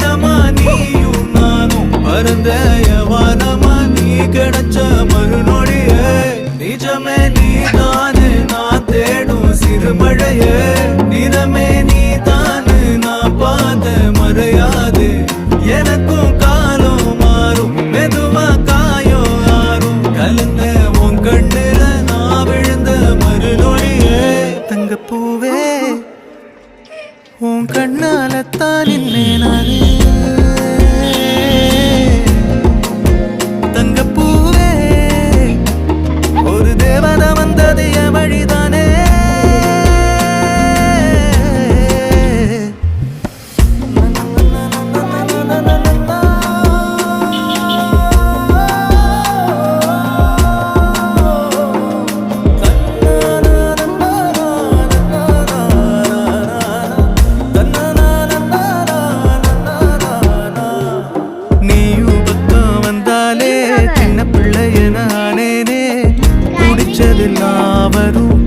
நிஜமா நீயும் நானும் பறந்த வானமா நீ கிடைச்ச மறுநொடியே நிஜமே நீதானு நான் தேடும் சிறுமழையே நிறமே நீதானு நான் பாத மறையாது எனக்கும் காலம் மாறும் மெதுவா காயம் ஆறும் கலந்த உன் கண்ணுல நான் விழுந்த மறுநொடியே தங்கப்பூவே உன் கண்ணாலத்தான் நின்னே நானே தங்கப்பூவே ஒரு தேவதை வந்தது என் வழிதானே நானேனே குடிச்சதில் நான் வரும்